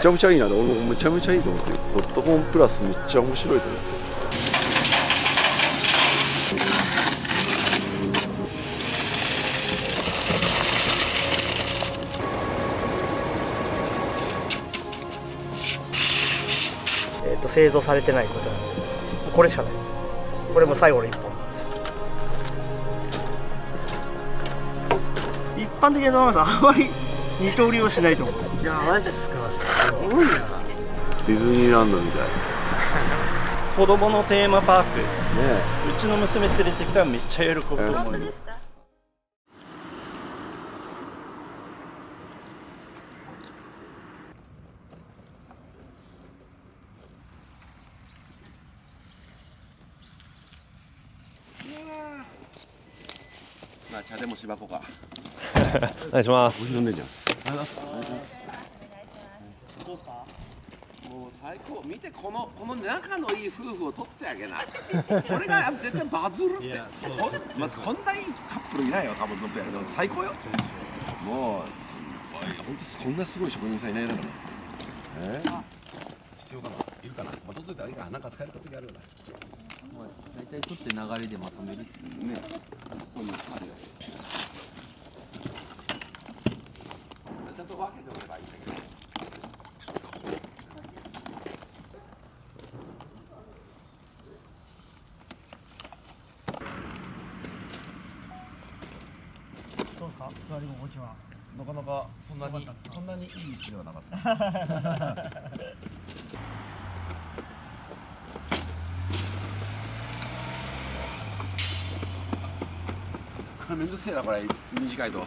めちゃめちゃいいな。俺もめちゃめちゃいいと思ってる。ドットコムプラスめっちゃ面白いと思ってる。製造されてないことなんで、これしかないです。これも最後の一本なんですよ。一般的なドラマさんあんまり二刀流はしないと思う。いやマジですか、すごいな。ディズニーランドみたい。子供のテーマパーク、ねうちの娘連れてきたらめっちゃ喜ぶと思います。まあ茶でもしばこか。お願いします。飲んでんじゃん。どうですか？もう最高。見てこの仲のいい夫婦を撮ってあげな。これが絶対バズるって。まずこんないいカップルいないよ多分。最高よ。もうすごい。本当こんなすごい職人さんいないだから。必要かな。いるかな。まあ撮っといたらいいか。なんか使える時あるよな。大体取って流れでまとめるっていうね。こんなあるよ。ちゃんと分けておけばいいんだけど。どうですか？座り心地は。なかなかそんなにいい椅子ではなかった。めんどくせえなこれ短いと。は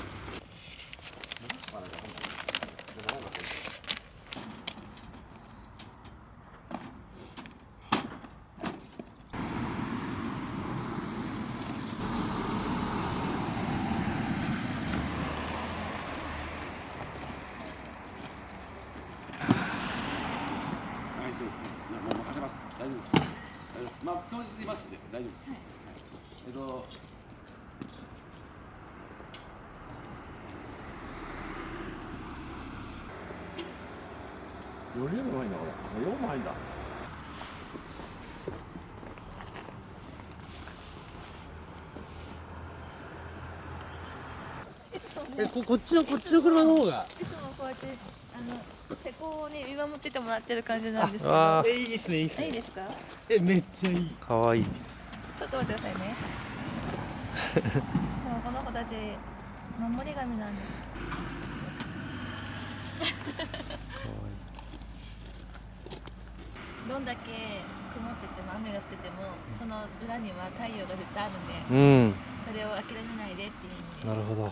い、そうですね。もう任せます。大丈夫です。大丈夫です。まあ当日いますんで大丈夫です。4人もないんだこれ。4も入んだ。こっちの車の方が。いつもこうやって施工をね見守っててもらってる感じなんですけど。いいですね、いいですね。いいですか？めっちゃいい。かわいい。ちょっと待ってくださいね。でもこの子たち守り神なんです。どんだけ曇ってても雨が降っててもその裏には太陽が絶対あるんで、うん。それを諦めないでっていう意味で。なるほど。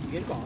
いけるか？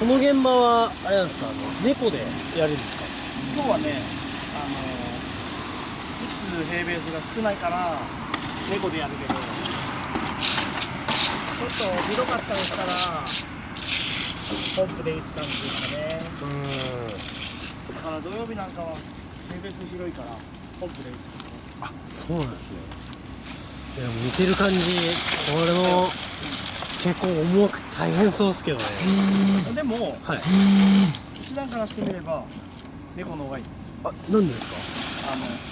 この現場はあれなんですか、猫でやるんですか？今日はね、日数平米数が少ないから猫でやるけど、ちょっとひどかったりしたらポンプで打つ感じですかね。だから土曜日なんかは平米数広いからポンプで打つけど。あ、そうなんですね。でも見てる感じ、これも結構重く大変そうですけどね。でも、はい。一段からしてみれば猫の方がいい。あ、なんでですか？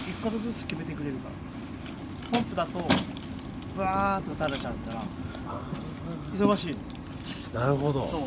一個ずつ決めてくれるから。ポンプだとバーっと垂れちゃうから忙しいの。なるほど。そう。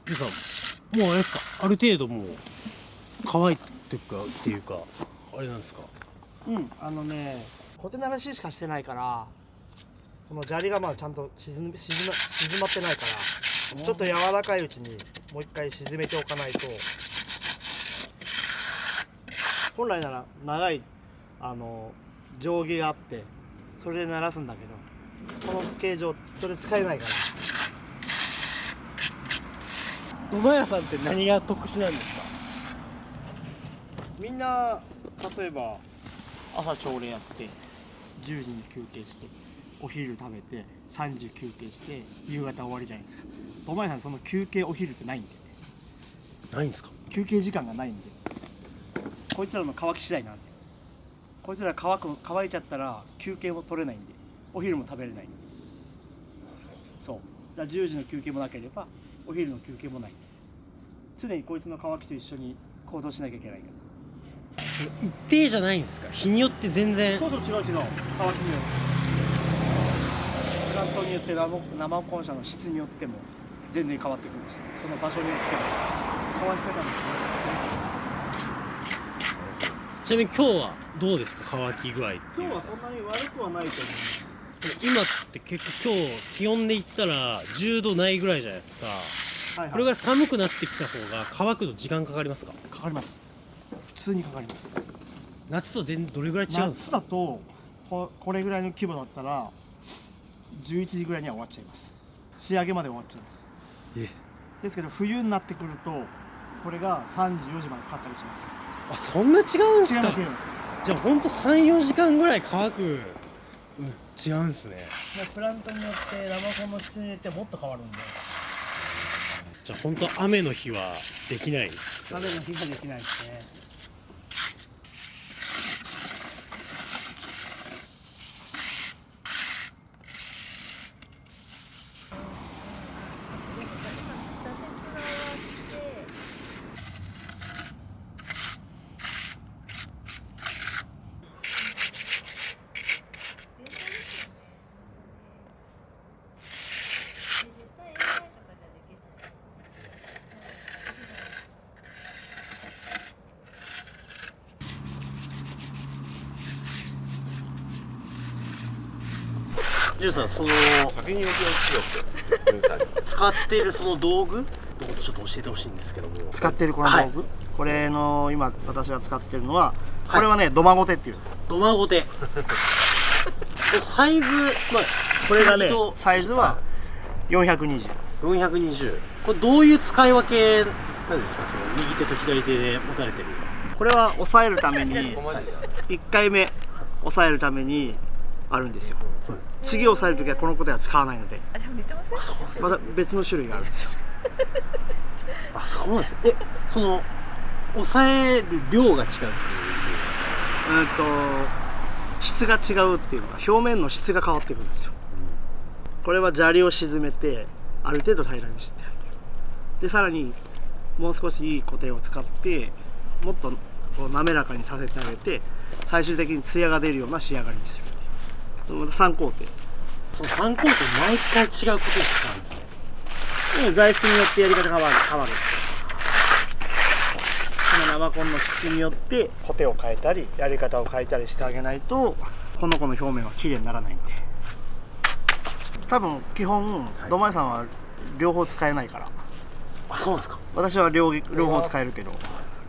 でさ、もうあれですか、ある程度もう乾いてくかっていうか、あれなんですか？コテならししかしてないから、この砂利がまだちゃんと沈まってないから、ちょっと柔らかいうちにもう一回沈めておかないと、本来なら長い定規があってそれで鳴らすんだけど、この形状それ使えないから。馬屋さんって何が特殊なんですか？みんな例えば朝朝礼やって10時に休憩してお昼食べて3時休憩して夕方終わりじゃないですか。お前さんその休憩お昼ってないんで、ないんですか？休憩時間がないんで、こいつらの乾き次第なんで、こいつら乾いちゃったら休憩も取れないんでお昼も食べれないんで、そうだから10時の休憩もなければお昼の休憩もないんで、常にこいつの乾きと一緒に行動しなきゃいけないから。一定じゃないんですか？日によって全然。そうそう、違う乾きによる。だかラントによって生コン車の質によっても全然変わってくるし、その場所によっても乾き方もちなみに今日はどうですか、乾き具合っていう。今日はそんなに悪くはないと思います。今って結構今日気温で言ったら10度ないぐらいじゃないですか、はいはい、これが寒くなってきた方が乾くの時間かかりますか？かかります。普通にかかります。夏とどれぐらい違うんですか？夏だとこれぐらいの規模だったら11時ぐらいには終わっちゃいます。仕上げまで終わっちゃいます。ですけど冬になってくるとこれが3時4時までかかったりします。あ、そんな違うんですか？違います。じゃあほんと 3,4 時間ぐらい乾く、違うんですね。プラントによって生コンの質によってもっと変わるんで、じゃあほんと雨の日はできないですよね。雨の日ができないですね。ジュンさん、その先に置きをしよう使っているその道具ちょっと教えてほしいんですけども。使ってるこの道具、これの今私が使ってるのは、これはね土間ゴテっていう土間ゴテサイズ、これがねサイズは420。これどういう使い分けなんですか？その右手と左手で持たれてる。これは押さえるために1回目押さえるためにあるんですよ。次押さえるときはこのコテは使わないので、また別の種類があるんですよ。あ、そうなんですね。その押さえる量が違うっていう意味ですか？質が違うっていうのは表面の質が変わってくるんですよ。これは砂利を沈めてある程度平らにしてあげる。でさらにもう少しいいコテを使ってもっとこう滑らかにさせてあげて、最終的に艶が出るような仕上がりにする。3工程。その3工程毎回違うことを使うんですね。材質によってやり方が変わる。この生コンの質によってコテを変えたりやり方を変えたりしてあげないとこの子の表面は綺麗にならないんで。多分基本堂前さんは両方使えないから。あ、そうなんですか。私は両方使えるけど、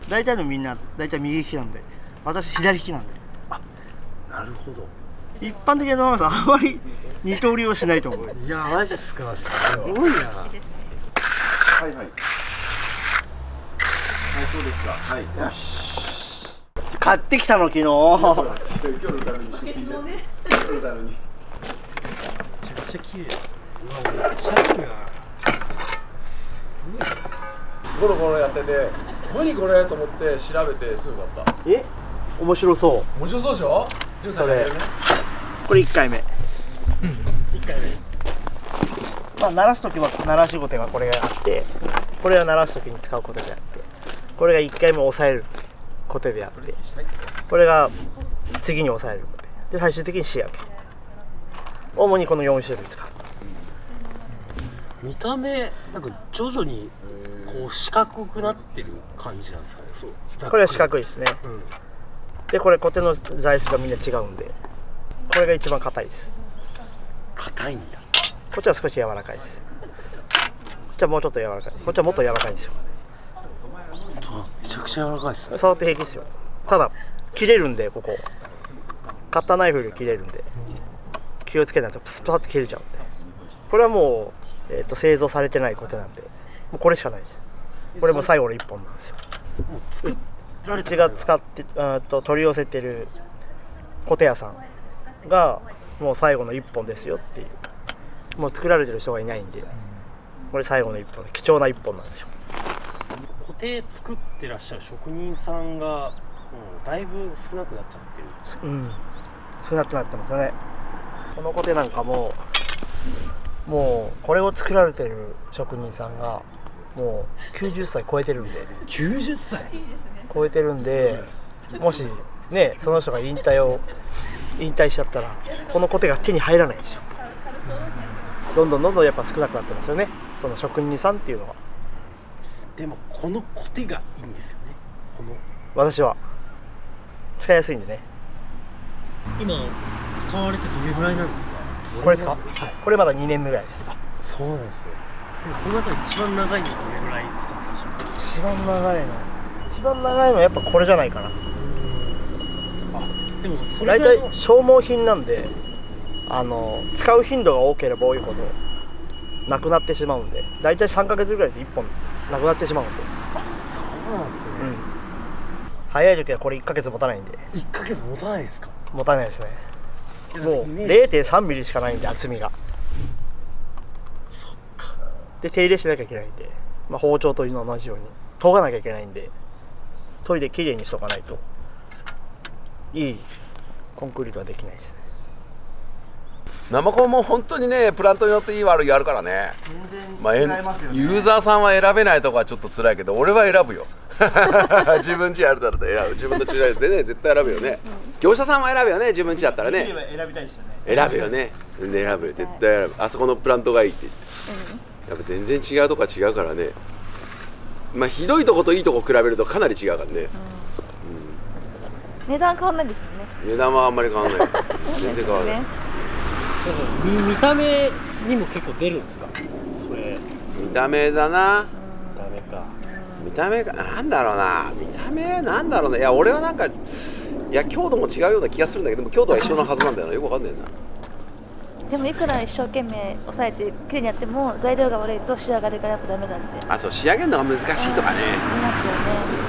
大体のみんな大体右利きなんで、私左利きなんで。あ、なるほど。一般的な堂前さんあまり二刀流をしないと思う。いや、マジっすか。すごいな。はいはい。はい、そうですか。はい。よし。買ってきたの昨日。今日のために出品で。今日のために。めちゃくちゃ綺麗です。うわ、めっちゃいいな。ゴロゴロやってて、何これと思って調べてすぐ買った。面白そう。面白そうでしょ？それ。これ1回目。1回目。鳴らすときは鳴らしゴテがこれがあって、これは鳴らすときに使うコテであって、これが1回目押さえるコテであって、これが次に押さえるコテで最終的に仕上げ。主にこの4種類使う。見た目なんか徐々にこう四角くなってる感じなんですかね。そう。これは四角いですね。でこれコテの材質がみんな違うんで、これが一番硬いです。硬いんだ。こっちは少し柔らかいです。こっちはもうちょっと柔らかい。こっちはもっと柔らかいんですよ。めちゃくちゃ柔らかいですね。触って平気ですよ。ただ切れるんで、ここカッターナイフで切れるんで気をつけないとプスパッと切れちゃうんで、これはもう、製造されてないコテなんで、もうこれしかないです。これも最後の1本なんですよ。うちが使って取り寄せてるコテ屋さんがもう最後の1本ですよっていう、もう作られてる人がいないんで、これ最後の1本、貴重な1本なんですよ。コテ作ってらっしゃる職人さんがだいぶ少なくなっちゃってる。少なくなってますよね。このコテなんかもうこれを作られてる職人さんがもう90歳超えてるんで。90歳超えてるんで、もしねその人が引退しちゃったらこのコテが手に入らないんですよ。どんどんやっぱ少なくなってますよね、その職人さんっていうのは。でもこのコテがいいんですよね。この私は使いやすいんでね。今使われてどれぐらいなんですか？これですか？はい、これまだ2年目ぐらいです。そうなんですよ。でもこの中で一番長いのどれぐらい使ってらっしゃいますか？一番長いのはやっぱこれじゃないかな。でもそ大れぐらいの体消耗品なんで、使う頻度が多ければ多いほどなくなってしまうんで、大体3ヶ月ぐらいで1本なくなってしまうんで。そうなんですね。早い時はこれ1ヶ月持たないんで。1ヶ月持たないですか？持たないですね。もうイメージ 0.3 ミリしかないんで、厚みが。そっか。で手入れしなきゃいけないんで、包丁と同じように研がなきゃいけないんで、研いできれいにしとかないといいコンクリートはできないですね。生コンも本当にね、プラントによっていい悪いあるからね。全然違いますよね。ユーザーさんは選べないとこはちょっと辛いけど、俺は選ぶよ。自分家やるだろうと選ぶ。自分の家やるとね、絶対選ぶよね。業者さんは選ぶよね、自分家だったらね。選びたいですよね。選ぶよね。選ぶよ、絶対選ぶ。あそこのプラントがいいって言って。やっぱ全然違うとこは違うからね。ひどいとこといいとこ比べるとかなり違うからね。値段変わんないんですもんね。値段はあんまり変わらない。全然変わらない。見た目にも結構出るんですか？それ見た目だな。ダメか。見た目がなんだろうな。見た目なんだろうね。いや俺はなんか、いや強度も違うような気がするんだけど、でも強度は一緒のはずなんだよな。よくわかんないな。でもいくら一生懸命抑えてきれいにやっても材料が悪いと仕上がりがやっぱダメだってあ、そう仕上げるのが難しいとかね。言いますよね。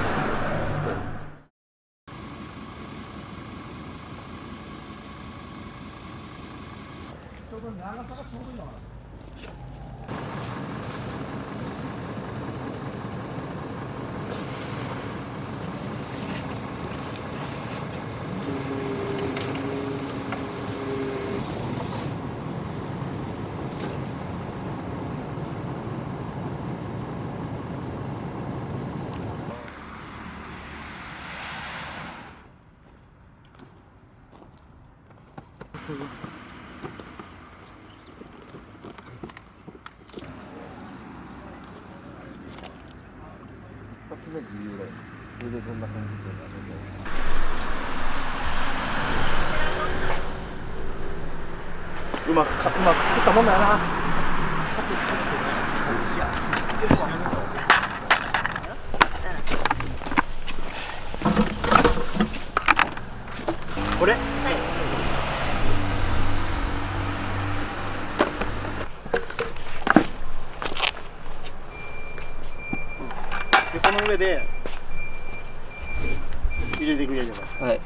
それでどんな感じでうまく作ったもんだよな。これ、はい、でこの上で入れてくれれば。はい。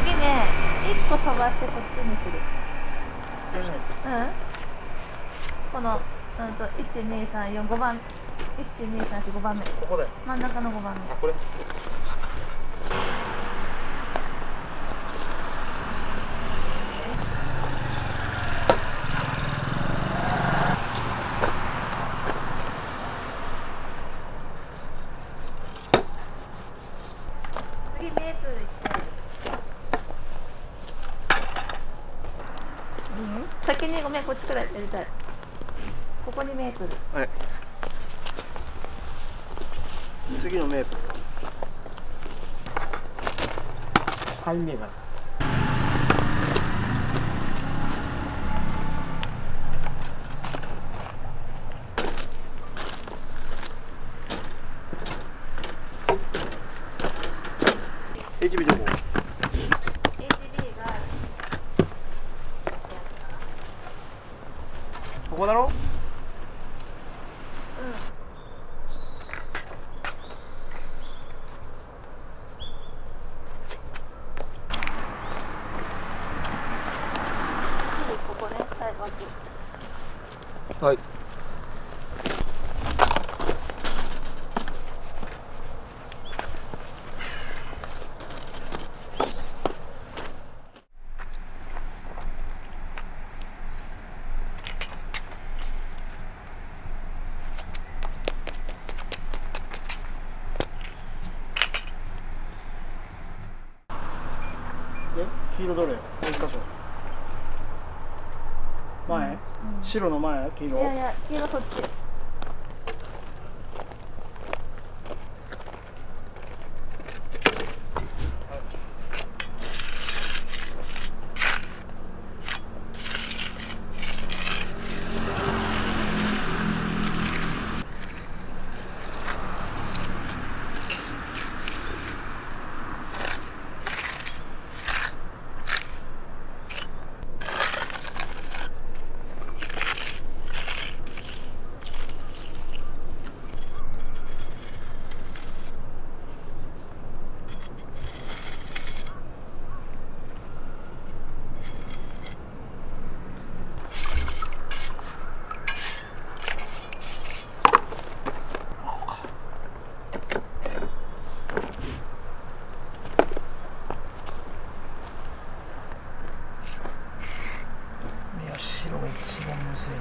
次ね、1個飛ばしてこっちにする。この、1、2、3、4、5番。1、2、3、4、5番目。ここだよ。真ん中の5番目。これ。次メープル行って。先にごめん、こっちからやりたい。ここにメープル。はい。次のメープル。入んねえかな。HB 情報。HB がここだろ？はい。で黄色どれ？もう一箇所。前？白の前？黄色？いやいや黄色そっち。白が一番むずいな。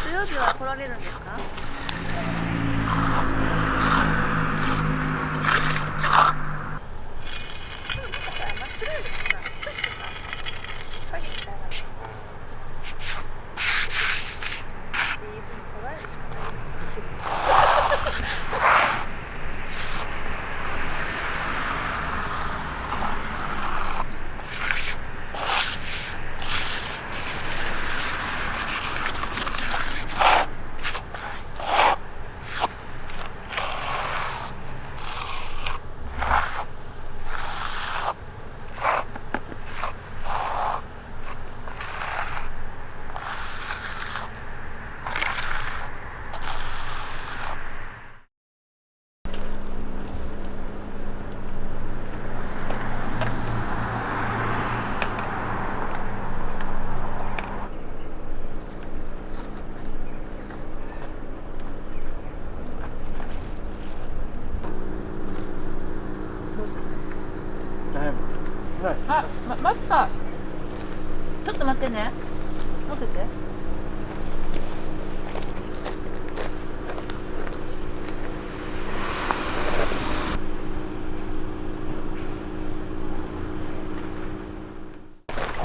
土曜日は来られるんですか？マスターちょっと待ってね、持ってて。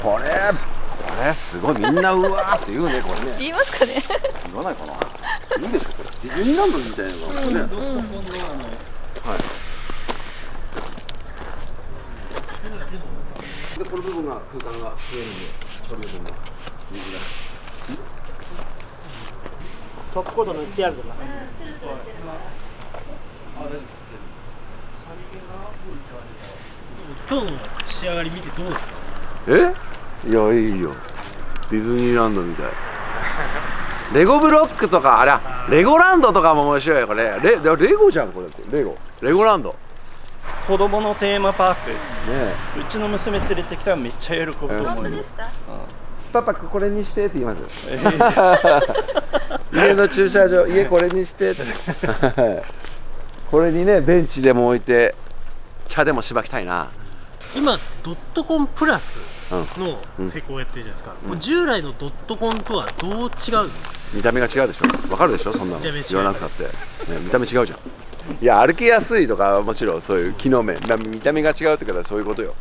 これすごい、みんなうわーって言うね、これね。言いますかね。言わないかな。いいんでしょこれ。ディズニーランドみたいなのがね。はい。でこの部分が空間が増えるんで、処理分が水が。トップコート塗ってあるとか。今日の仕上がり見てどうですか？いや、いいよ。ディズニーランドみたい。レゴブロックとか、あれレゴランドとかも面白いよ、これ。レゴじゃん、これって。レゴランド。子供のテーマパーク、ねうちの娘連れてきたらめっちゃ喜ぶと思うよ本当ですか？パパこれにしてって言います。家の駐車場、家これにしてって。これにね、ベンチでも置いて茶でもしばきたいな。今ドットコンプラスの施工やってるじゃないですか、もう従来のドットコンとはどう違うの？見た目が違うでしょ。わかるでしょ、そんなの見た目違う言わなくたって、ね、見た目違うじゃん。いや、歩きやすいとかはもちろんそういう機能面、見た目が違うってことはそういうことよ。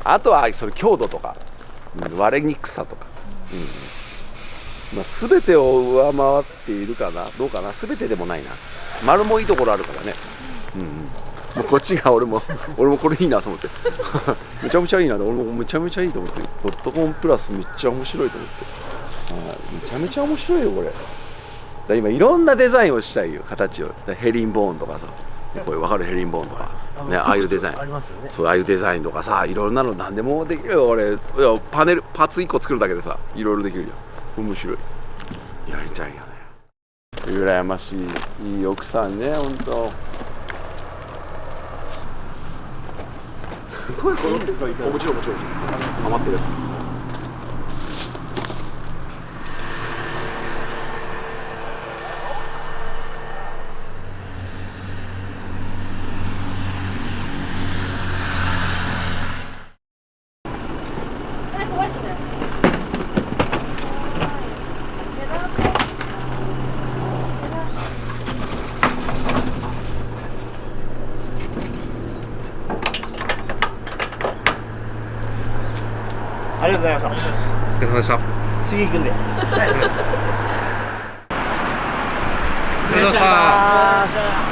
あとはそれ強度とか、割れにくさとか、まあ、全てを上回っているかな、どうかな、全てでもないな、丸もいいところあるからね、もうこっちが俺もこれいいなと思ってめちゃめちゃいいな、俺もめちゃめちゃいいと思って、ドットコムプラスめっちゃ面白いと思って、めちゃめちゃ面白いよこれ。だ今いろんなデザインをしたいよ、形を。ヘリンボーンとかさ、これ分かる、ヘリンボーンとか、ね、ああいうデザインありますよね。そう、ああいうデザインとかさ、いろんなの何でもできるよ俺。いやパーツ1個作るだけでさ、いろいろできるよ。面白い、やりたいよね。羨ましい、いい奥さんね、ほんと。これいいんですか？もちろんもちろん、余ってるやつ。ありがとうございました。お疲れ様でした。次行くんで。はい。失礼しました。